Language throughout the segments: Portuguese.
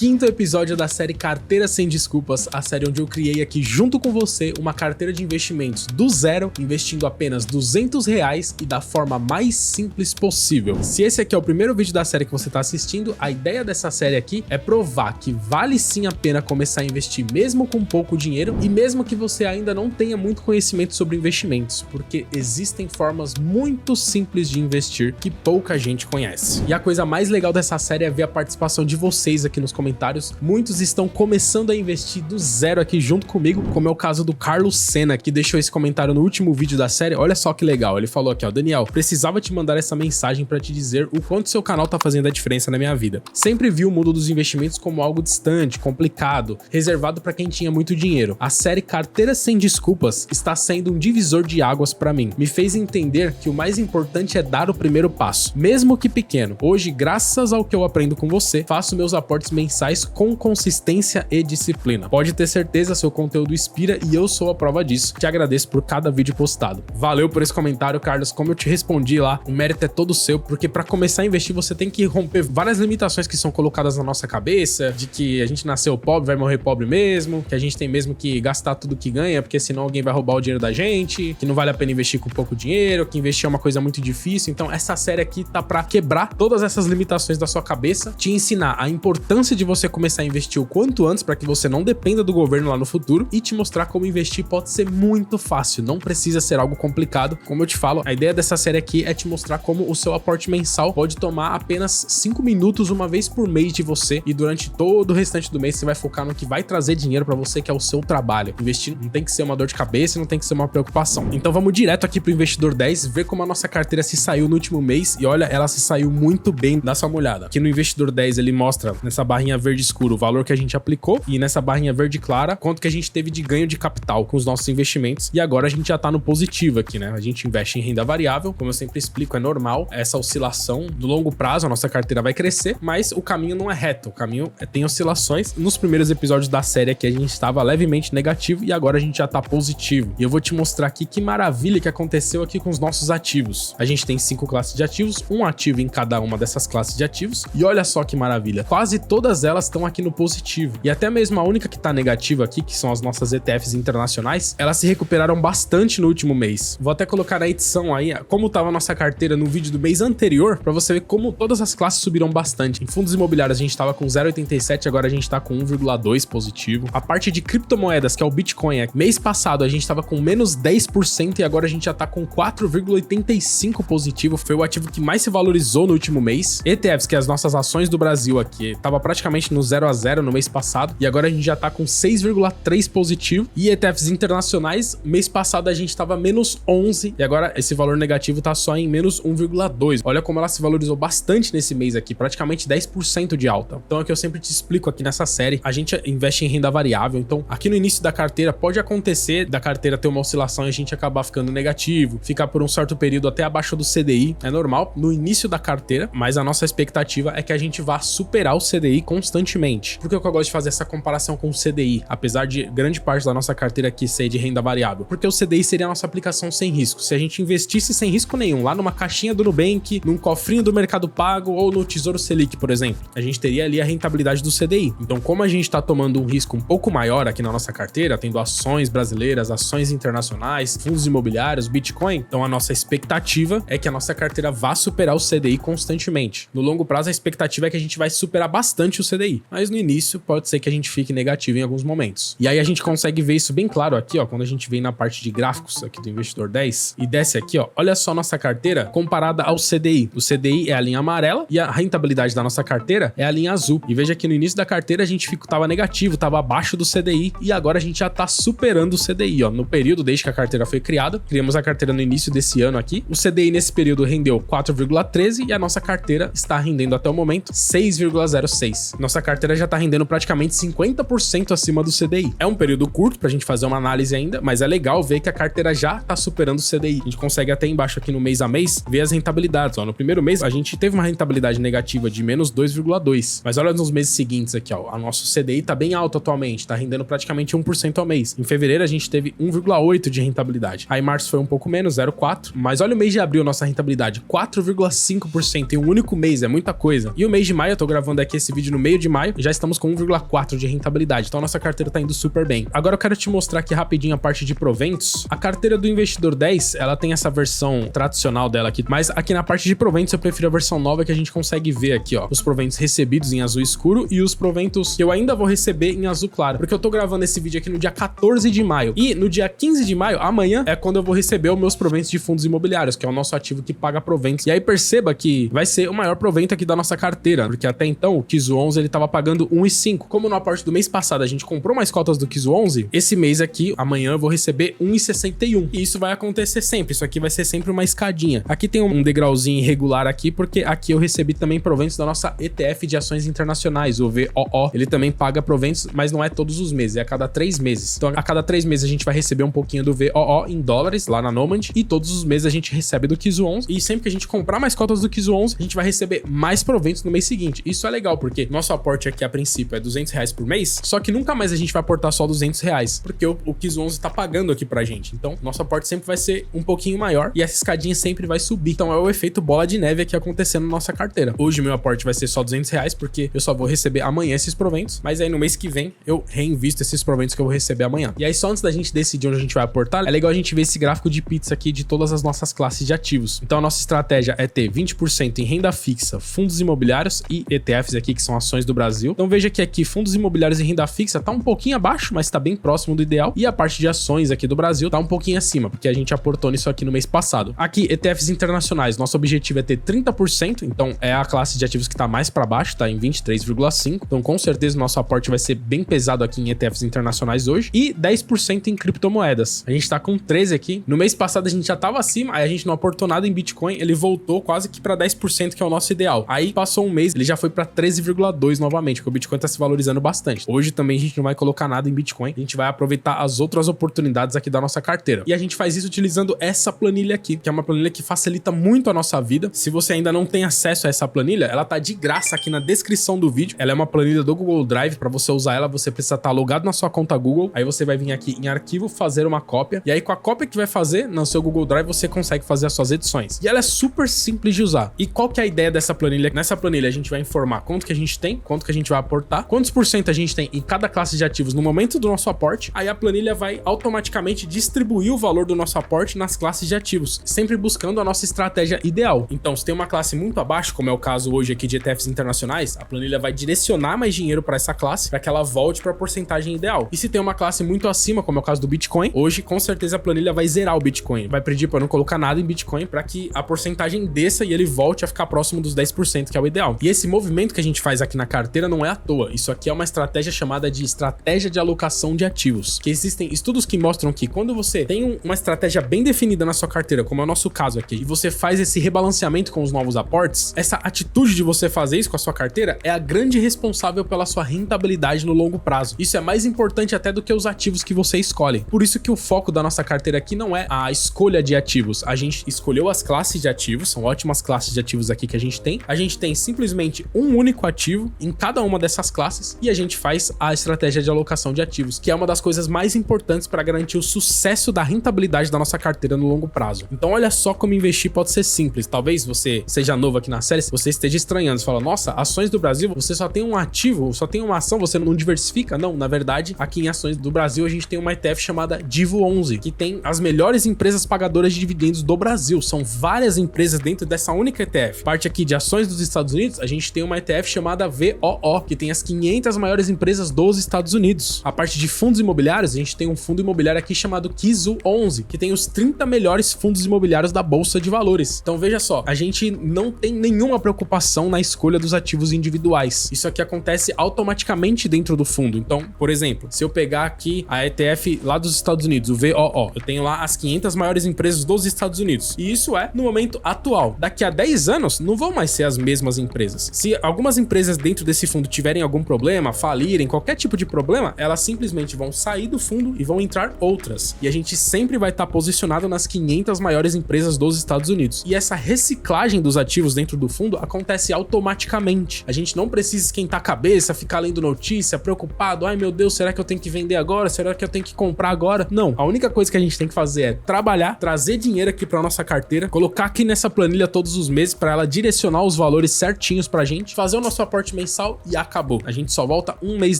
5º episódio da série Carteira Sem Desculpas, a série onde eu criei aqui junto com você uma carteira de investimentos do zero, investindo apenas R$200 e da forma mais simples possível. Se esse aqui é o primeiro vídeo da série que você está assistindo, a ideia dessa série aqui é provar que vale sim a pena começar a investir mesmo com pouco dinheiro e mesmo que você ainda não tenha muito conhecimento sobre investimentos, porque existem formas muito simples de investir que pouca gente conhece. E a coisa mais legal dessa série é ver a participação de vocês aqui nos comentários. Muitos estão começando a investir do zero aqui junto comigo, como é o caso do Carlos Sena, que deixou esse comentário no último vídeo da série. Olha só que legal, ele falou aqui, ó: Daniel, precisava te mandar essa mensagem para te dizer o quanto seu canal tá fazendo a diferença na minha vida. Sempre vi o mundo dos investimentos como algo distante, complicado, reservado para quem tinha muito dinheiro. A série Carteira Sem Desculpas está sendo um divisor de águas para mim. Me fez entender que o mais importante é dar o primeiro passo, mesmo que pequeno. Hoje, graças ao que eu aprendo com você, faço meus aportes mensais com consistência e disciplina. Pode ter certeza, seu conteúdo inspira e eu sou a prova disso. Te agradeço por cada vídeo postado. Valeu por esse comentário, Carlos. Como eu te respondi lá, o mérito é todo seu, porque para começar a investir você tem que romper várias limitações que são colocadas na nossa cabeça, de que a gente nasceu pobre, vai morrer pobre mesmo, que a gente tem mesmo que gastar tudo que ganha, porque senão alguém vai roubar o dinheiro da gente, que não vale a pena investir com pouco dinheiro, que investir é uma coisa muito difícil. Então essa série aqui tá para quebrar todas essas limitações da sua cabeça, te ensinar a importância de você começar a investir o quanto antes para que você não dependa do governo lá no futuro e te mostrar como investir pode ser muito fácil, não precisa ser algo complicado. Como eu te falo, a ideia dessa série aqui é te mostrar como o seu aporte mensal pode tomar apenas 5 minutos uma vez por mês de você e durante todo o restante do mês você vai focar no que vai trazer dinheiro para você, que é o seu trabalho. Investir não tem que ser uma dor de cabeça, não tem que ser uma preocupação. Então vamos direto aqui pro Investidor 10, ver como a nossa carteira se saiu no último mês e olha, ela se saiu muito bem. Dá só uma olhada. Aqui no Investidor 10 ele mostra nessa barrinha verde escuro o valor que a gente aplicou e nessa barrinha verde clara quanto que a gente teve de ganho de capital com os nossos investimentos, e agora a gente já tá no positivo aqui, né? A gente investe em renda variável, como eu sempre explico, é normal essa oscilação. No longo prazo a nossa carteira vai crescer, mas o caminho não é reto, o caminho tem oscilações. Nos primeiros episódios da série aqui a gente estava levemente negativo e agora a gente já tá positivo. E eu vou te mostrar aqui que maravilha que aconteceu aqui com os nossos ativos. A gente tem 5 classes de ativos, um ativo em cada uma dessas classes de ativos, e olha só que maravilha, quase todas elas estão aqui no positivo, e até mesmo a única que tá negativa aqui, que são as nossas ETFs internacionais, elas se recuperaram bastante no último mês. Vou até colocar na edição aí como tava a nossa carteira no vídeo do mês anterior, para você ver como todas as classes subiram bastante. Em fundos imobiliários a gente tava com 0,87, agora a gente tá com 1,2 positivo. A parte de criptomoedas, que é o Bitcoin, mês passado a gente tava com menos 10% e agora a gente já tá com 4,85 positivo, foi o ativo que mais se valorizou no último mês. ETFs, que é as nossas ações do Brasil aqui, tava praticamente no 0 a 0 no mês passado e agora a gente já tá com 6,3 positivo. E ETFs internacionais, mês passado a gente tava menos 11 e agora esse valor negativo tá só em menos 1,2. Olha como ela se valorizou bastante nesse mês aqui, praticamente 10% de alta. Então é o que eu sempre te explico aqui nessa série, a gente investe em renda variável, então aqui no início da carteira pode acontecer da carteira ter uma oscilação e a gente acabar ficando negativo, ficar por um certo período até abaixo do CDI, é normal no início da carteira, mas a nossa expectativa é que a gente vá superar o CDI constantemente. Por que eu gosto de fazer essa comparação com o CDI, apesar de grande parte da nossa carteira aqui ser de renda variável? Porque o CDI seria a nossa aplicação sem risco. Se a gente investisse sem risco nenhum, lá numa caixinha do Nubank, num cofrinho do Mercado Pago ou no Tesouro Selic, por exemplo, a gente teria ali a rentabilidade do CDI. Então, como a gente está tomando um risco um pouco maior aqui na nossa carteira, tendo ações brasileiras, ações internacionais, fundos imobiliários, Bitcoin, então a nossa expectativa é que a nossa carteira vá superar o CDI constantemente. No longo prazo, a expectativa é que a gente vai superar bastante o CDI, mas no início pode ser que a gente fique negativo em alguns momentos. E aí a gente consegue ver isso bem claro aqui, ó, quando a gente vem na parte de gráficos aqui do Investidor 10 e desce aqui, ó, olha só nossa carteira comparada ao CDI. O CDI é a linha amarela e a rentabilidade da nossa carteira é a linha azul. E veja que no início da carteira a gente tava negativo, tava abaixo do CDI e agora a gente já tá superando o CDI, ó. No período desde que a carteira foi criada, criamos a carteira no início desse ano aqui. O CDI nesse período rendeu 4,13 e a nossa carteira está rendendo até o momento 6,06. Nossa carteira já tá rendendo praticamente 50% acima do CDI. É um período curto pra gente fazer uma análise ainda, mas é legal ver que a carteira já tá superando o CDI. A gente consegue até embaixo aqui no mês a mês ver as rentabilidades, ó. No primeiro mês a gente teve uma rentabilidade negativa de menos 2,2, mas olha nos meses seguintes aqui, ó, o nosso CDI tá bem alto atualmente, tá rendendo praticamente 1% ao mês. Em fevereiro a gente teve 1,8 de rentabilidade. Aí março foi um pouco menos, 0,4, mas olha o mês de abril, nossa rentabilidade 4,5% em um único mês, é muita coisa. E o mês de maio, eu tô gravando aqui esse vídeo no meio meio de maio, já estamos com 1,4 de rentabilidade. Então a nossa carteira tá indo super bem. Agora eu quero te mostrar aqui rapidinho a parte de proventos. A carteira do Investidor 10, ela tem essa versão tradicional dela aqui, mas aqui na parte de proventos eu prefiro a versão nova, que a gente consegue ver aqui, ó, os proventos recebidos em azul escuro e os proventos que eu ainda vou receber em azul claro, porque eu tô gravando esse vídeo aqui no dia 14 de maio e no dia 15 de maio, amanhã, é quando eu vou receber os meus proventos de fundos imobiliários, que é o nosso ativo que paga proventos. E aí perceba que vai ser o maior provento aqui da nossa carteira, porque até então o KISO 11 ele tava pagando 1,5. Como no aporte do mês passado a gente comprou mais cotas do KISO 11, esse mês aqui, amanhã eu vou receber 1,61. E isso vai acontecer sempre, isso aqui vai ser sempre uma escadinha. Aqui tem um degrauzinho irregular aqui, porque aqui eu recebi também proventos da nossa ETF de ações internacionais, o VOO. Ele também paga proventos, mas não é todos os meses, é a cada 3 meses. Então a cada 3 meses a gente vai receber um pouquinho do VOO em dólares lá na Nomad, e todos os meses a gente recebe do KISO 11, e sempre que a gente comprar mais cotas do KISO 11, a gente vai receber mais proventos no mês seguinte. Isso é legal, porque nosso aporte aqui a princípio é R$200 por mês, só que nunca mais a gente vai aportar só R$200, porque o KISO 11 tá pagando aqui pra gente. Então nosso aporte sempre vai ser um pouquinho maior, e essa escadinha sempre vai subir. Então é o efeito bola de neve aqui acontecendo na nossa carteira. Hoje meu aporte vai ser só R$200, porque eu só vou receber amanhã esses proventos, mas aí no mês que vem eu reinvisto esses proventos que eu vou receber amanhã. E aí só antes da gente decidir onde a gente vai aportar, é legal a gente ver esse gráfico de pizza aqui de todas as nossas classes de ativos. Então a nossa estratégia é ter 20% em renda fixa, fundos imobiliários e ETFs aqui, que são ações do Brasil. Então veja que aqui fundos imobiliários e renda fixa tá um pouquinho abaixo, mas tá bem próximo do ideal. E a parte de ações aqui do Brasil tá um pouquinho acima, porque a gente aportou nisso aqui no mês passado. Aqui, ETFs internacionais, nosso objetivo é ter 30%, então é a classe de ativos que tá mais para baixo, tá em 23,5%. Então com certeza o nosso aporte vai ser bem pesado aqui em ETFs internacionais hoje. E 10% em criptomoedas. A gente tá com 13 aqui. No mês passado a gente já tava acima, aí a gente não aportou nada em Bitcoin, ele voltou quase que para 10%, que é o nosso ideal. Aí passou um mês, ele já foi para 13,2 novamente, porque o Bitcoin tá se valorizando bastante. Hoje também a gente não vai colocar nada em Bitcoin, a gente vai aproveitar as outras oportunidades aqui da nossa carteira. E a gente faz isso utilizando essa planilha aqui, que é uma planilha que facilita muito a nossa vida. Se você ainda não tem acesso a essa planilha, ela tá de graça aqui na descrição do vídeo. Ela é uma planilha do Google Drive. Para você usar ela, você precisa estar logado na sua conta Google. Aí você vai vir aqui em arquivo, fazer uma cópia. E aí com a cópia que vai fazer no seu Google Drive, você consegue fazer as suas edições. E ela é super simples de usar. E qual que é a ideia dessa planilha? Nessa planilha a gente vai informar quanto que a gente tem, quanto que a gente vai aportar, quantos por cento a gente tem em cada classe de ativos no momento do nosso aporte. Aí a planilha vai automaticamente distribuir o valor do nosso aporte nas classes de ativos, sempre buscando a nossa estratégia ideal. Então, se tem uma classe muito abaixo, como é o caso hoje aqui de ETFs internacionais, a planilha vai direcionar mais dinheiro para essa classe, para que ela volte para a porcentagem ideal. E se tem uma classe muito acima, como é o caso do Bitcoin, hoje com certeza a planilha vai zerar o Bitcoin, vai pedir para não colocar nada em Bitcoin para que a porcentagem desça e ele volte a ficar próximo dos 10%, que é o ideal. E esse movimento que a gente faz aqui na carteira não é à toa. Isso aqui é uma estratégia chamada de estratégia de alocação de ativos, que existem estudos que mostram que quando você tem uma estratégia bem definida na sua carteira, como é o nosso caso aqui, e você faz esse rebalanceamento com os novos aportes, essa atitude de você fazer isso com a sua carteira é a grande responsável pela sua rentabilidade no longo prazo. Isso é mais importante até do que os ativos que você escolhe. Por isso que o foco da nossa carteira aqui não é a escolha de ativos. A gente escolheu as classes de ativos, são ótimas classes de ativos aqui que a gente tem. A gente tem simplesmente um único ativo em cada uma dessas classes e a gente faz a estratégia de alocação de ativos, que é uma das coisas mais importantes para garantir o sucesso da rentabilidade da nossa carteira no longo prazo. Então olha só como investir pode ser simples. Talvez você seja novo aqui na série, você esteja estranhando, você fala, nossa, ações do Brasil, você só tem um ativo, só tem uma ação, você não diversifica? Não, na verdade, aqui em ações do Brasil a gente tem uma ETF chamada Divo 11, que tem as melhores empresas pagadoras de dividendos do Brasil. São várias empresas dentro dessa única ETF. Parte aqui de ações dos Estados Unidos, a gente tem uma ETF chamada VOO, que tem as 500 maiores empresas dos Estados Unidos. A parte de fundos imobiliários, a gente tem um fundo imobiliário aqui chamado KISO 11, que tem os 30 melhores fundos imobiliários da Bolsa de Valores. Então veja só, a gente não tem nenhuma preocupação na escolha dos ativos individuais. Isso aqui acontece automaticamente dentro do fundo. Então, por exemplo, se eu pegar aqui a ETF lá dos Estados Unidos, o VOO, eu tenho lá as 500 maiores empresas dos Estados Unidos. E isso é no momento atual. Daqui a 10 anos, não vão mais ser as mesmas empresas. Se algumas empresas dentro desse fundo tiverem algum problema, falirem, qualquer tipo de problema, elas simplesmente vão sair do fundo e vão entrar outras. E a gente sempre vai estar posicionado nas 500 maiores empresas dos Estados Unidos. E essa reciclagem dos ativos dentro do fundo acontece automaticamente. A gente não precisa esquentar a cabeça, ficar lendo notícia, preocupado, ai meu Deus, será que eu tenho que vender agora? Será que eu tenho que comprar agora? Não, a única coisa que a gente tem que fazer é trabalhar, trazer dinheiro aqui para nossa carteira, colocar aqui nessa planilha todos os meses para ela direcionar os valores certinhos pra gente, fazer o nosso aporte aporte mensal e acabou. A gente só volta um mês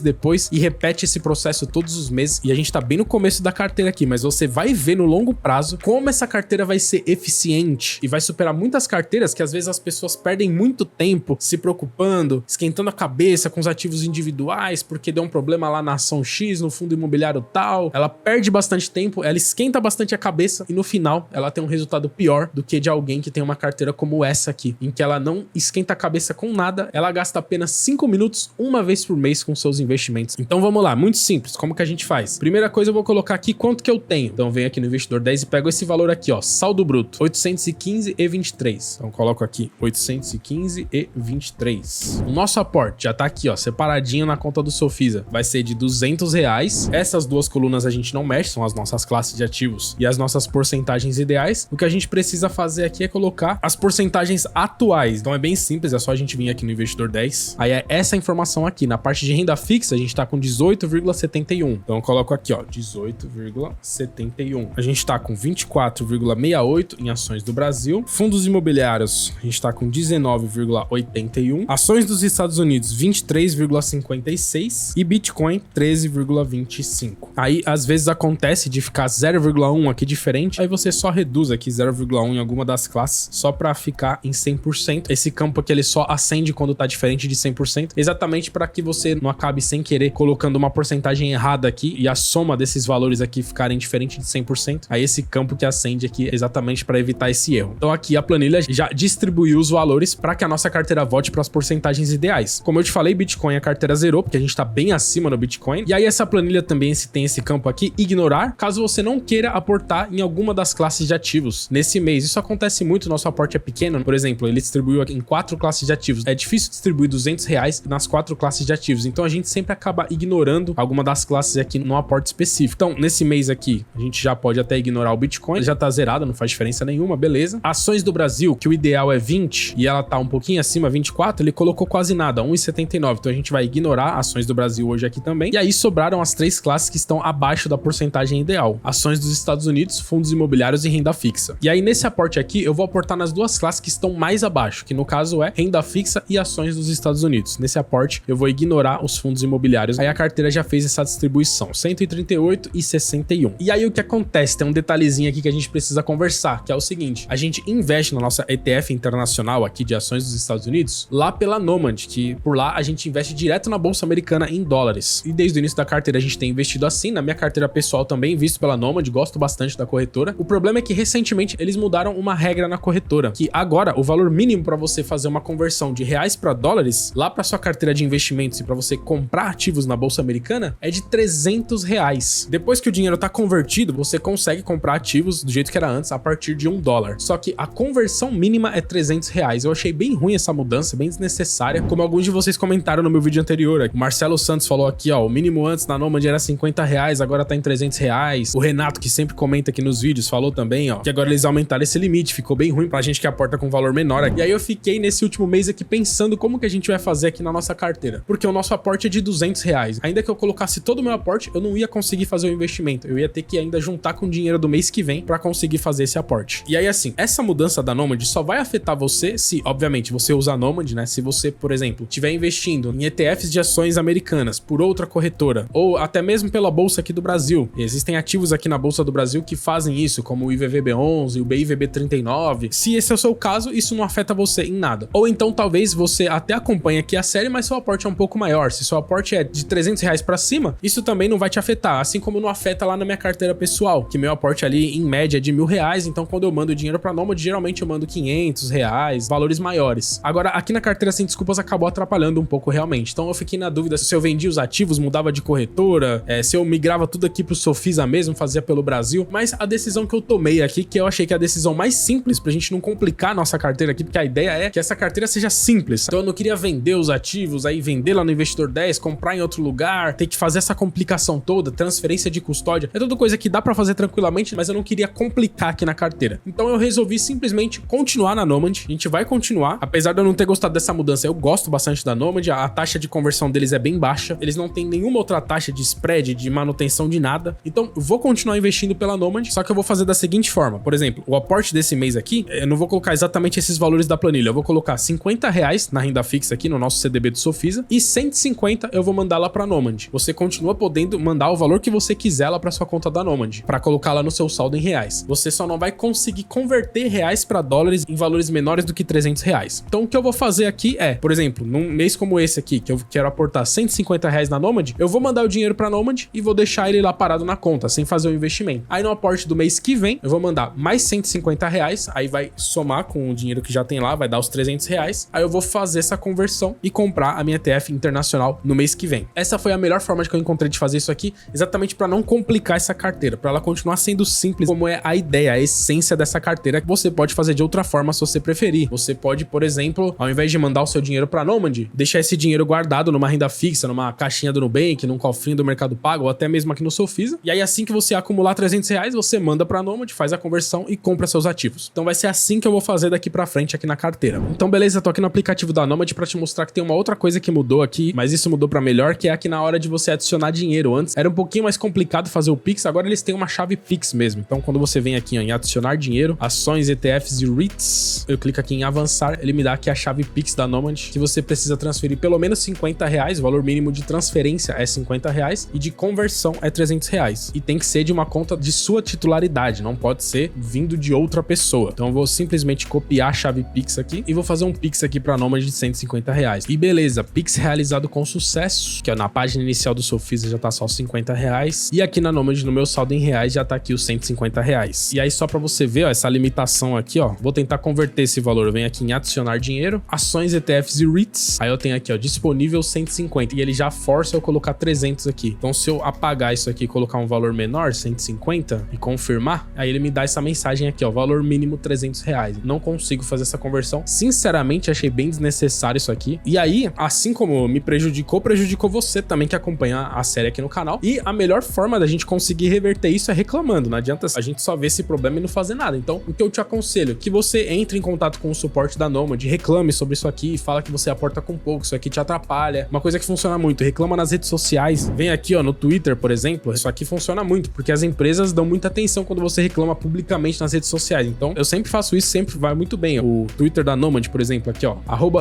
depois e repete esse processo todos os meses. E a gente tá bem no começo da carteira aqui, mas você vai ver no longo prazo como essa carteira vai ser eficiente e vai superar muitas carteiras que às vezes as pessoas perdem muito tempo se preocupando, esquentando a cabeça com os ativos individuais porque deu um problema lá na ação X, no fundo imobiliário tal. Ela perde bastante tempo, ela esquenta bastante a cabeça e no final ela tem um resultado pior do que de alguém que tem uma carteira como essa aqui, em que ela não esquenta a cabeça com nada, ela gasta apenas 5 minutos uma vez por mês com seus investimentos. Então vamos lá, muito simples, como que a gente faz? Primeira coisa, eu vou colocar aqui quanto que eu tenho. Então venho aqui no Investidor 10 e pego esse valor aqui, ó, saldo bruto, 815,23. Então coloco aqui 815,23. O nosso aporte já tá aqui, ó, separadinho na conta do Sofisa. Vai ser de R$200. Essas duas colunas a gente não mexe, são as nossas classes de ativos e as nossas porcentagens ideais. O que a gente precisa fazer aqui é colocar as porcentagens atuais. Então é bem simples, é só a gente vir aqui no Investidor 10. Aí é essa informação aqui. Na parte de renda fixa, a gente tá com 18,71. Então eu coloco aqui, ó, 18,71. A gente tá com 24,68 em ações do Brasil. Fundos imobiliários, a gente tá com 19,81. Ações dos Estados Unidos, 23,56. E Bitcoin, 13,25. Aí, às vezes acontece de ficar 0,1 aqui diferente, aí você só reduz aqui 0,1 em alguma das classes, só pra ficar em 100%. Esse campo aqui, ele só acende quando tá diferente de 100%, exatamente para que você não acabe sem querer colocando uma porcentagem errada aqui e a soma desses valores aqui ficarem diferente de 100%. Aí esse campo que acende aqui é exatamente para evitar esse erro. Então aqui a planilha já distribuiu os valores para que a nossa carteira volte para as porcentagens ideais. Como eu te falei, Bitcoin a carteira zerou, porque a gente tá bem acima no Bitcoin. E aí essa planilha também tem esse campo aqui, ignorar, caso você não queira aportar em alguma das classes de ativos nesse mês. Isso acontece muito, nosso aporte é pequeno. Por exemplo, ele distribuiu aqui em 4 classes de ativos. É difícil distribuir R$200 nas 4 classes de ativos. Então a gente sempre acaba ignorando alguma das classes aqui no aporte específico. Então, nesse mês aqui, a gente já pode até ignorar o Bitcoin. Ele já tá zerado, não faz diferença nenhuma, beleza. Ações do Brasil, que o ideal é 20 e ela tá um pouquinho acima, 24, ele colocou quase nada, 1,79. Então a gente vai ignorar ações do Brasil hoje aqui também. E aí sobraram as 3 classes que estão abaixo da porcentagem ideal. Ações dos Estados Unidos, fundos imobiliários e renda fixa. E aí nesse aporte aqui, eu vou aportar nas 2 classes que estão mais abaixo, que no caso é renda fixa e ações dos Estados Unidos. Nesse aporte, eu vou ignorar os fundos imobiliários. Aí a carteira já fez essa distribuição, 138,61. E aí o que acontece? Tem um detalhezinho aqui que a gente precisa conversar, que é o seguinte: a gente investe na nossa ETF internacional aqui de ações dos Estados Unidos, lá pela Nomad, que por lá a gente investe direto na bolsa americana em dólares. E desde o início da carteira a gente tem investido assim. Na minha carteira pessoal também invisto pela Nomad, gosto bastante da corretora. O problema é que recentemente eles mudaram uma regra na corretora, que agora o valor mínimo para você fazer uma conversão de reais para dólares lá para sua carteira de investimentos e para você comprar ativos na bolsa americana é de R$300. Depois que o dinheiro tá convertido, você consegue comprar ativos do jeito que era antes, a partir de $1. Só que a conversão mínima é R$300. Eu achei bem ruim essa mudança, bem desnecessária, como alguns de vocês comentaram no meu vídeo anterior. O Marcelo Santos falou aqui, ó, o mínimo antes na Nomad era R$50, agora tá em R$300. O Renato, que sempre comenta aqui nos vídeos, falou também, ó, que agora eles aumentaram esse limite, ficou bem ruim pra gente que aporta com valor menor. E aí eu fiquei nesse último mês aqui pensando como que a gente vai fazer aqui na nossa carteira, porque o nosso aporte é de R$200. Ainda que eu colocasse todo o meu aporte, eu não ia conseguir fazer o investimento, eu ia ter que ainda juntar com o dinheiro do mês que vem pra conseguir fazer esse aporte. E aí assim, essa mudança da Nomad só vai afetar você se, obviamente, você usa a Nomad, né? Se você, por exemplo, estiver investindo em ETFs de ações americanas por outra corretora, ou até mesmo pela bolsa aqui do Brasil. E existem ativos aqui na bolsa do Brasil que fazem isso, como o IVVB11 e o BIVB39. Se esse é o seu caso, isso não afeta você em nada. Ou então talvez você até acompanhe aqui a série, mas seu aporte é um pouco maior. Se seu aporte é de R$300 pra cima, isso também não vai te afetar, assim como não afeta lá na minha carteira pessoal, que meu aporte ali em média é de R$1.000, então quando eu mando dinheiro pra Nomad, geralmente eu mando R$500, valores maiores. Agora, aqui na carteira sem desculpas acabou atrapalhando um pouco realmente, então eu fiquei na dúvida se eu vendia os ativos, mudava de corretora, se eu migrava tudo aqui pro Sofisa mesmo, fazia pelo Brasil, mas a decisão que eu tomei aqui, que eu achei que é a decisão mais simples pra gente não complicar a nossa carteira aqui, porque a ideia é que essa carteira seja simples. Então eu não queria vender os ativos, aí vender lá no Investidor 10, comprar em outro lugar, ter que fazer essa complicação toda, transferência de custódia, é tudo coisa que dá pra fazer tranquilamente, mas eu não queria complicar aqui na carteira. Então eu resolvi simplesmente continuar na Nomad. A gente vai continuar, apesar de eu não ter gostado dessa mudança, eu gosto bastante da Nomad, a taxa de conversão deles é bem baixa, eles não têm nenhuma outra taxa de spread, de manutenção, de nada. Então eu vou continuar investindo pela Nomad, só que eu vou fazer da seguinte forma: por exemplo, o aporte desse mês aqui, eu não vou colocar exatamente esses valores da planilha, eu vou colocar R$50 na renda fixa aqui, aqui no nosso CDB do Sofisa e 150 eu vou mandar lá pra Nomad. Você continua podendo mandar o valor que você quiser lá pra sua conta da Nomad, pra colocar lá no seu saldo em reais. Você só não vai conseguir converter reais pra dólares em valores menores do que 300 reais. Então o que eu vou fazer aqui é, por exemplo, num mês como esse aqui, que eu quero aportar 150 reais na Nomad, eu vou mandar o dinheiro pra Nomad e vou deixar ele lá parado na conta, sem fazer o investimento. Aí no aporte do mês que vem, eu vou mandar mais 150 reais, aí vai somar com o dinheiro que já tem lá, vai dar os 300 reais. Aí eu vou fazer essa conversão e comprar a minha ETF internacional no mês que vem. Essa foi a melhor forma que eu encontrei de fazer isso aqui, exatamente para não complicar essa carteira, para ela continuar sendo simples, como é a ideia, a essência dessa carteira, que você pode fazer de outra forma se você preferir. Você pode, por exemplo, ao invés de mandar o seu dinheiro para Nomad, deixar esse dinheiro guardado numa renda fixa, numa caixinha do Nubank, num cofrinho do Mercado Pago, ou até mesmo aqui no Sofisa. E aí assim que você acumular 300 reais, você manda para Nomad, faz a conversão e compra seus ativos. Então vai ser assim que eu vou fazer daqui para frente aqui na carteira. Então beleza, tô aqui no aplicativo da Nomad para te mostrar que tem uma outra coisa que mudou aqui, mas isso mudou para melhor, que é aqui na hora de você adicionar dinheiro. Antes era um pouquinho mais complicado fazer o Pix, agora eles têm uma chave Pix mesmo. Então quando você vem aqui ó, em adicionar dinheiro, ações, ETFs e REITs, eu clico aqui em avançar, ele me dá aqui a chave Pix da Nomad, que você precisa transferir pelo menos 50 reais, o valor mínimo de transferência é 50 reais e de conversão é 300 reais. E tem que ser de uma conta de sua titularidade, não pode ser vindo de outra pessoa. Então eu vou simplesmente copiar a chave Pix aqui e vou fazer um Pix aqui para Nomad de 150 reais. E beleza, Pix realizado com sucesso, que ó, na página inicial do Sofisa já tá só 50 reais e aqui na Nomad, no meu saldo em reais, já tá aqui os 150 reais. E aí só para você ver ó, essa limitação aqui, ó, vou tentar converter esse valor, eu venho aqui em adicionar dinheiro, ações, ETFs e REITs, aí eu tenho aqui ó, disponível 150 e ele já força eu colocar 300 aqui. Então se eu apagar isso aqui e colocar um valor menor, 150 e confirmar, aí ele me dá essa mensagem aqui ó, valor mínimo 300 reais. Não consigo fazer essa conversão. Sinceramente, achei bem desnecessário isso aqui. E aí, assim como me prejudicou você também que acompanha a série aqui no canal. E a melhor forma da gente conseguir reverter isso é reclamando. Não adianta a gente só ver esse problema e não fazer nada. Então, o que eu te aconselho? Que você entre em contato com o suporte da Nomad, reclame sobre isso aqui, fala que você aporta com pouco, isso aqui te atrapalha. Uma coisa que funciona muito, reclama nas redes sociais. Vem aqui, ó, no Twitter, por exemplo. Isso aqui funciona muito, porque as empresas dão muita atenção quando você reclama publicamente nas redes sociais. Então, eu sempre faço isso, sempre vai muito bem. O Twitter da Nomad, por exemplo, aqui, ó,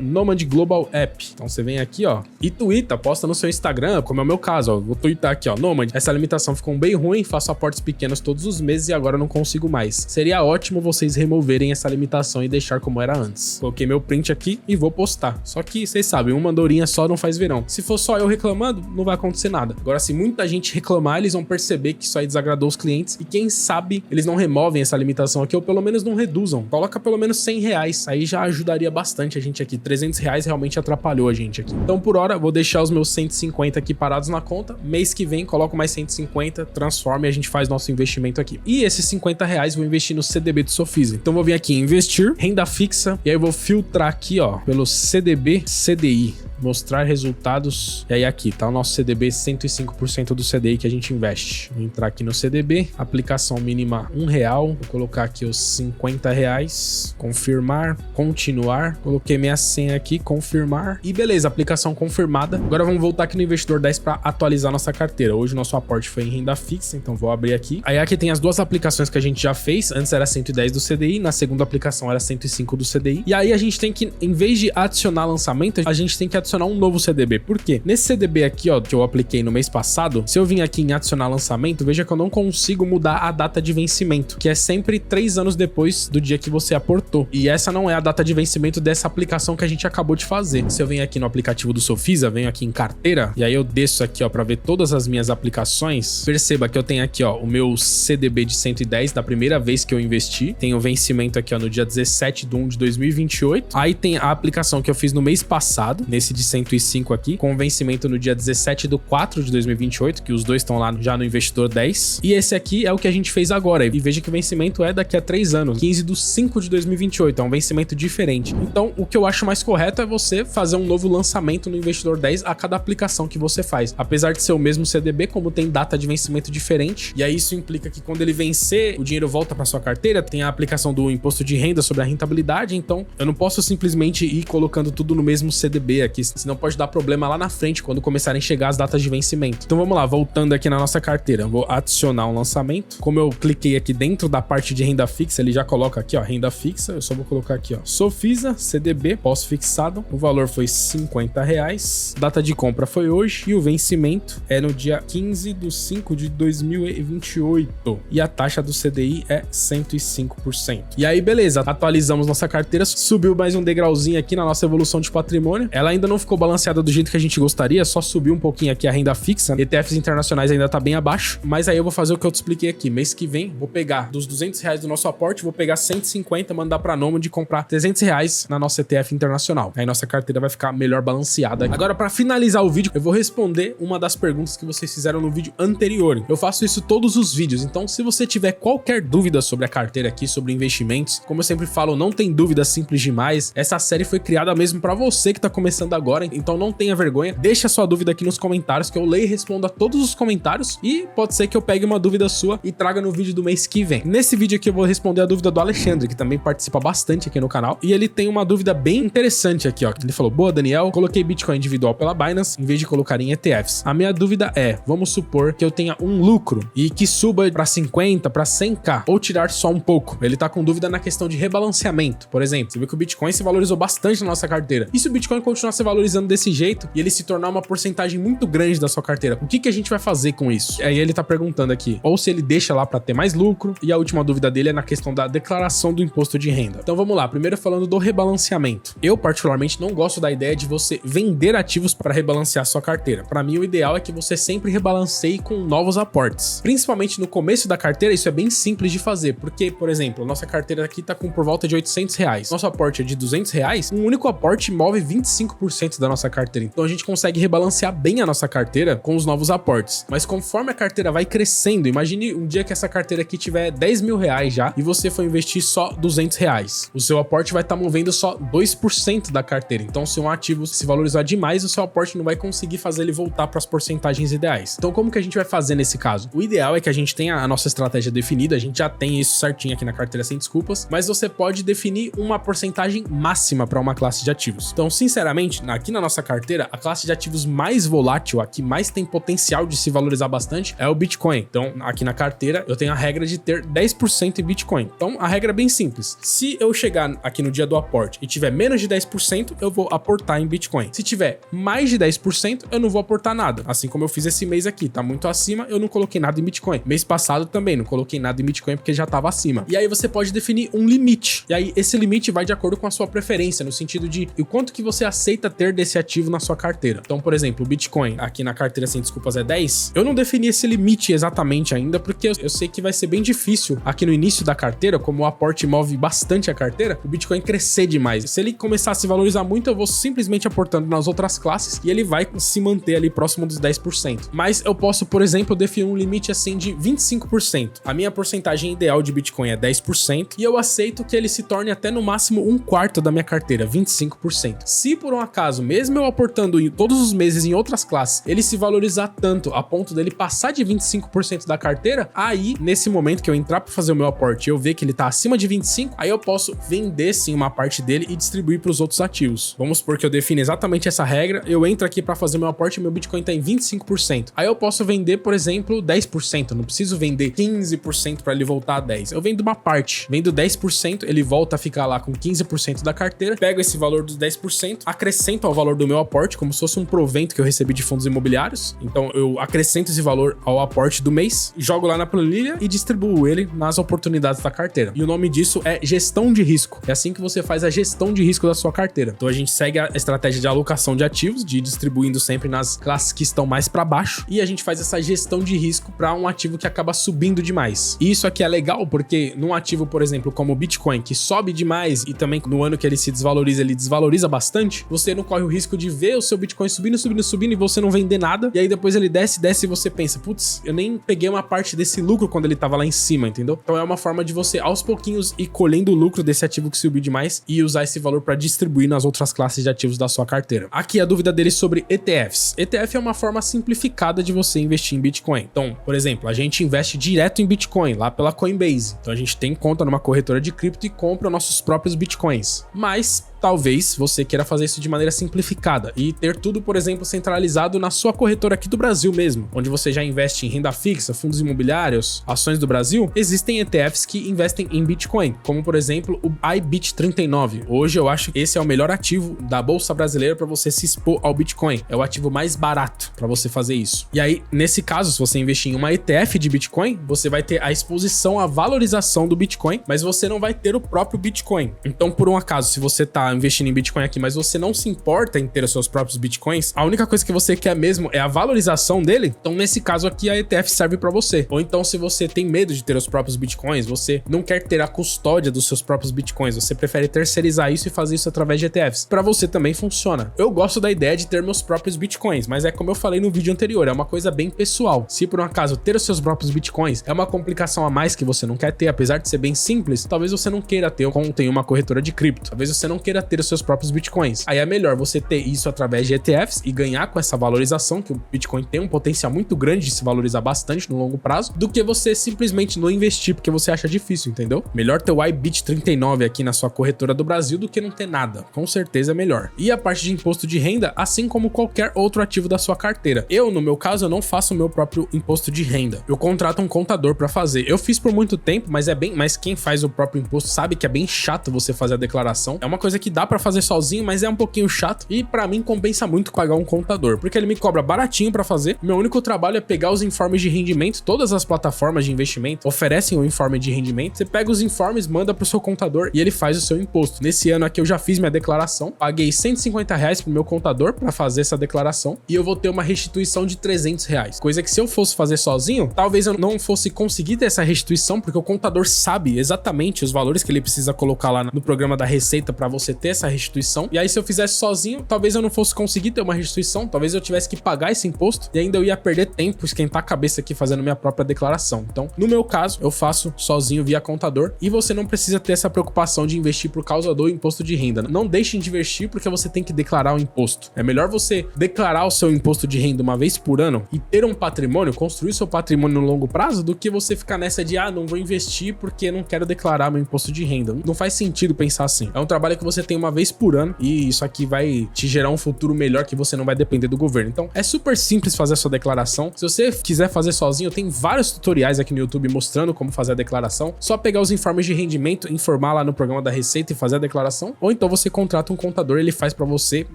@NomadGlobalApp. Então, você vem aqui, ó, e twitta, posta no seu Instagram, como é o meu caso, ó. Vou twittar aqui, ó, Nomad, essa limitação ficou bem ruim, faço aportes pequenos todos os meses e agora não consigo mais. Seria ótimo vocês removerem essa limitação e deixar como era antes. Coloquei meu print aqui e vou postar. Só que, vocês sabem, uma andorinha só não faz verão. Se for só eu reclamando, não vai acontecer nada. Agora, se muita gente reclamar, eles vão perceber que isso aí desagradou os clientes e quem sabe eles não removem essa limitação aqui ou pelo menos não reduzam. Coloca pelo menos 100 reais, aí já ajudaria bastante a gente aqui. 300 reais realmente atrapalhou a gente aqui. Então, por hora, vou deixar os meus 150 aqui parados na conta. Mês que vem, coloco mais 150, transforma e a gente faz nosso investimento aqui. E esses 50 reais vou investir no CDB do Sofisa. Então, vou vir aqui em investir, renda fixa, e aí eu vou filtrar aqui, ó, pelo CDB, CDI. Mostrar resultados. E aí aqui tá o nosso CDB, 105% do CDI que a gente investe. Vou entrar aqui no CDB, aplicação mínima R$1, vou colocar aqui os 50 reais, confirmar, continuar, coloquei minha senha aqui, confirmar e beleza, aplicação confirmada. Agora vamos voltar aqui no Investidor 10 para atualizar nossa carteira. Hoje o nosso aporte foi em renda fixa, então vou abrir aqui. Aí aqui tem as duas aplicações que a gente já fez, antes era 110 do CDI, na segunda aplicação era 105 do CDI. E aí a gente tem que, em vez de adicionar lançamento, a gente tem que adicionar um novo CDB. Por quê? Nesse CDB aqui, ó, que eu apliquei no mês passado, se eu vim aqui em adicionar lançamento, veja que eu não consigo mudar a data de vencimento, que é sempre 3 anos depois do dia que você aportou. E essa não é a data de vencimento dessa aplicação que a gente acabou de fazer. Se eu venho aqui no aplicativo do Sofisa, venho aqui em carteira, e aí eu desço aqui, ó, para ver todas as minhas aplicações, perceba que eu tenho aqui, ó, o meu CDB de 110 da primeira vez que eu investi, tem o vencimento aqui, ó, no dia 17/1 de 2028. Aí tem a aplicação que eu fiz no mês passado, nesse de 105 aqui, com vencimento no dia 17/4 de 2028, que os dois estão lá já no Investidor 10. E esse aqui é o que a gente fez agora. E veja que o vencimento é daqui a 3 anos, 15/5 de 2028. É um vencimento diferente. Então, o que eu acho mais correto é você fazer um novo lançamento no Investidor 10 a cada aplicação que você faz. Apesar de ser o mesmo CDB, como tem data de vencimento diferente, e aí isso implica que quando ele vencer, o dinheiro volta para sua carteira, tem a aplicação do imposto de renda sobre a rentabilidade, então eu não posso simplesmente ir colocando tudo no mesmo CDB aqui, senão pode dar problema lá na frente quando começarem a chegar as datas de vencimento. Então vamos lá, voltando aqui na nossa carteira, vou adicionar um lançamento. Como eu cliquei aqui dentro da parte de renda fixa, ele já coloca aqui, ó, renda fixa. Eu só vou colocar aqui, ó, Sofisa, CDB, pós-fixado. O valor foi R$50. Data de compra foi hoje e o vencimento é no dia 15/5/2028. E a taxa do CDI é 105%. E aí, beleza, atualizamos nossa carteira, subiu mais um degrauzinho aqui na nossa evolução de patrimônio. Ela ainda não ficou balanceada do jeito que a gente gostaria, só subiu um pouquinho aqui a renda fixa. ETFs internacionais ainda tá bem abaixo, mas aí eu vou fazer o que eu te expliquei aqui. Mês que vem, vou pegar dos R$200 do nosso aporte, vou pegar 150, mandar pra Nomad comprar R$300 na nossa ETF internacional. Aí nossa carteira vai ficar melhor balanceada. Agora, pra finalizar o vídeo, eu vou responder uma das perguntas que vocês fizeram no vídeo anterior. Eu faço isso todos os vídeos, então se você tiver qualquer dúvida sobre a carteira aqui, sobre investimentos, como eu sempre falo, não tem dúvida simples demais. Essa série foi criada mesmo pra você que tá começando agora, então não tenha vergonha. Deixa a sua dúvida aqui nos comentários, que eu leio e respondo a todos os comentários, e pode ser que eu pegue uma dúvida sua e traga no vídeo do mês que vem. Nesse vídeo aqui eu vou responder a dúvida do Alexandre, que também participa bastante aqui no canal, e ele tem uma dúvida bem interessante aqui, ó. Ele falou: boa, Daniel, coloquei Bitcoin individual pela Binance em vez de colocar em ETFs. A minha dúvida é, vamos supor que eu tenha um lucro e que suba para 50, para 100k, ou tirar só um pouco. Ele tá com dúvida na questão de rebalanceamento. Por exemplo, você viu que o Bitcoin se valorizou bastante na nossa carteira. E se o Bitcoin continuar se valorizando desse jeito e ele se tornar uma porcentagem muito grande da sua carteira, o que a gente vai fazer com isso? Aí ele tá perguntando aqui, ou se ele deixa lá para ter mais lucro, e a última dúvida dele é na questão da declaração do imposto de renda. Então vamos lá, primeiro falando do rebalanceamento. Eu particularmente não gosto da ideia de você vender ativos para rebalancear sua carteira. Para mim o ideal é que você sempre rebalanceie com novos aportes. Principalmente no começo da carteira, isso é bem simples de fazer, porque, por exemplo, a nossa carteira aqui tá com por volta de R$800. Nosso aporte é de R$200, um único aporte move 25% da nossa carteira. Então a gente consegue rebalancear bem a nossa carteira com os novos aportes. Mas conforme a carteira vai crescendo, imagine um dia que essa carteira aqui tiver R$10.000 já e você for investir só R$200. O seu aporte vai estar movendo só 2% da carteira. Então, se um ativo se valorizar demais, o seu aporte não vai conseguir fazer ele voltar para as porcentagens ideais. Então, como que a gente vai fazer nesse caso? O ideal é que a gente tenha a nossa estratégia definida, a gente já tem isso certinho aqui na carteira sem desculpas, mas você pode definir uma porcentagem máxima para uma classe de ativos. Então, sinceramente, aqui na nossa carteira, a classe de ativos mais volátil, a que mais tem potencial de se valorizar bastante, é o Bitcoin. Então, aqui na carteira, eu tenho a regra de ter 10% em Bitcoin. Então, a regra é bem simples. Se eu chegar aqui no dia do aporte e tiver menos de 10%, eu vou aportar em Bitcoin. Se tiver mais de 10%, eu não vou aportar nada. Assim como eu fiz esse mês aqui, tá muito acima, eu não coloquei nada em Bitcoin. Mês passado também, não coloquei nada em Bitcoin porque já tava acima. E aí você pode definir um limite. E aí esse limite vai de acordo com a sua preferência, no sentido de o quanto que você aceita ter desse ativo na sua carteira. Então, por exemplo, o Bitcoin aqui na carteira sem desculpas é 10. Eu não defini esse limite exatamente ainda, porque eu sei que vai ser bem difícil aqui no início da carteira, como o aporte move bastante a carteira, o Bitcoin crescer demais. Se ele começar a se valorizar muito, eu vou simplesmente aportando nas outras classes e ele vai se manter ali próximo dos 10%. Mas eu posso, por exemplo, definir um limite assim de 25%. A minha porcentagem ideal de Bitcoin é 10% e eu aceito que ele se torne até no máximo um quarto da minha carteira, 25%. Se por um acaso, mesmo eu aportando todos os meses em outras classes, ele se valorizar tanto a ponto dele passar de 25% da carteira, aí, nesse momento que eu entrar para fazer o meu aporte e eu ver que ele tá acima de 25%, aí eu posso vender sim uma parte dele e distribuir para os outros ativos. Vamos supor que eu defino exatamente essa regra, eu entro aqui para fazer o meu aporte e meu Bitcoin tá em 25%. Aí eu posso vender, por exemplo, 10%. Eu não preciso vender 15% para ele voltar a 10%. Eu vendo uma parte, vendo 10%, ele volta a ficar lá com 15% da carteira, pego esse valor dos 10%, acrescento ao valor do meu aporte, como se fosse um provento que eu recebi de fundos imobiliários. Então eu acrescento esse valor ao aporte do mês, jogo lá na planilha e distribuo ele nas oportunidades da carteira. E o nome disso é gestão de risco. É assim que você faz a gestão de risco da sua carteira. Então a gente segue a estratégia de alocação de ativos, de ir distribuindo sempre nas classes que estão mais para baixo, e a gente faz essa gestão de risco para um ativo que acaba subindo demais. E isso aqui é legal porque num ativo, por exemplo, como o Bitcoin, que sobe demais e também no ano que ele se desvaloriza, ele desvaloriza bastante, você não corre o risco de ver o seu Bitcoin subindo e você não vender nada, e aí depois ele desce e você pensa, putz, eu nem peguei uma parte desse lucro quando ele tava lá em cima, entendeu? Então é uma forma de você aos pouquinhos ir colhendo o lucro desse ativo que subiu demais e usar esse valor para distribuir nas outras classes de ativos da sua carteira. Aqui a dúvida dele sobre ETFs. ETF é uma forma simplificada de você investir em Bitcoin. Então, por exemplo, a gente investe direto em Bitcoin lá pela Coinbase. Então a gente tem conta numa corretora de cripto e compra nossos próprios Bitcoins. Mas talvez você queira fazer isso de maneira simplificada e ter tudo, por exemplo, centralizado na sua corretora aqui do Brasil mesmo, onde você já investe em renda fixa, fundos imobiliários, ações do Brasil. Existem ETFs que investem em Bitcoin, como por exemplo o IBIT39. Hoje eu acho que esse é o melhor ativo da Bolsa Brasileira para você se expor ao Bitcoin. É o ativo mais barato para você fazer isso. E aí, nesse caso, se você investir em uma ETF de Bitcoin, você vai ter a exposição à valorização do Bitcoin, mas você não vai ter o próprio Bitcoin. Então, por um acaso, se você tá investindo em Bitcoin aqui, mas você não se importa em ter os seus próprios Bitcoins, a única coisa que você quer mesmo é a valorização dele, então nesse caso aqui a ETF serve para você. Ou então, se você tem medo de ter os próprios Bitcoins, você não quer ter a custódia dos seus próprios Bitcoins, você prefere terceirizar isso e fazer isso através de ETFs. Para você também funciona. Eu gosto da ideia de ter meus próprios Bitcoins, mas é como eu falei no vídeo anterior, é uma coisa bem pessoal. Se por um acaso ter os seus próprios Bitcoins é uma complicação a mais que você não quer ter, apesar de ser bem simples, talvez você não queira ter conta em uma corretora de cripto, talvez você não queira ter os seus próprios Bitcoins. Aí é melhor você ter isso através de ETFs e ganhar com essa valorização, que o Bitcoin tem um potencial muito grande de se valorizar bastante no longo prazo, do que você simplesmente não investir porque você acha difícil, entendeu? Melhor ter o IBIT39 aqui na sua corretora do Brasil do que não ter nada. Com certeza é melhor. E a parte de imposto de renda, assim como qualquer outro ativo da sua carteira. Eu, no meu caso, eu não faço o meu próprio imposto de renda. Eu contrato um contador para fazer. Eu fiz por muito tempo, mas quem faz o próprio imposto sabe que é bem chato você fazer a declaração. É uma coisa que dá para fazer sozinho, mas é um pouquinho chato e para mim compensa muito pagar um contador, porque ele me cobra baratinho para fazer. Meu único trabalho é pegar os informes de rendimento. Todas as plataformas de investimento oferecem um informe de rendimento. Você pega os informes, manda pro seu contador e ele faz o seu imposto. Nesse ano aqui eu já fiz minha declaração, paguei R$150 pro meu contador para fazer essa declaração e eu vou ter uma restituição de R$300. Coisa que se eu fosse fazer sozinho, talvez eu não fosse conseguir ter essa restituição, porque o contador sabe exatamente os valores que ele precisa colocar lá no programa da Receita para você ter essa restituição. E aí se eu fizesse sozinho, talvez eu não fosse conseguir ter uma restituição, talvez eu tivesse que pagar esse imposto e ainda eu ia perder tempo, esquentar a cabeça aqui fazendo minha própria declaração. Então, no meu caso, eu faço sozinho via contador e você não precisa ter essa preocupação de investir por causa do imposto de renda. Não deixem de investir porque você tem que declarar o imposto. É melhor você declarar o seu imposto de renda uma vez por ano e ter um patrimônio, construir seu patrimônio no longo prazo, do que você ficar nessa de, não vou investir porque não quero declarar meu imposto de renda. Não faz sentido pensar assim. É um trabalho que você tem uma vez por ano e isso aqui vai te gerar um futuro melhor, que você não vai depender do governo. Então, é super simples fazer a sua declaração. Se você quiser fazer sozinho, tem vários tutoriais aqui no YouTube mostrando como fazer a declaração. Só pegar os informes de rendimento, informar lá no programa da Receita e fazer a declaração. Ou então você contrata um contador, ele faz pra você.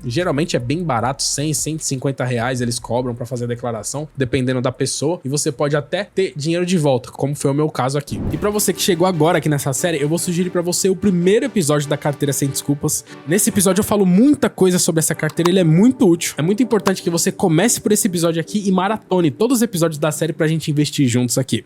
Geralmente é bem barato, R$100, R$150 eles cobram pra fazer a declaração, dependendo da pessoa. E você pode até ter dinheiro de volta, como foi o meu caso aqui. E pra você que chegou agora aqui nessa série, eu vou sugerir pra você o primeiro episódio da Carteira Sem Desculpas. Nesse episódio eu falo muita coisa sobre essa carteira, ele é muito útil. É muito importante que você comece por esse episódio aqui e maratone todos os episódios da série pra gente investir juntos aqui.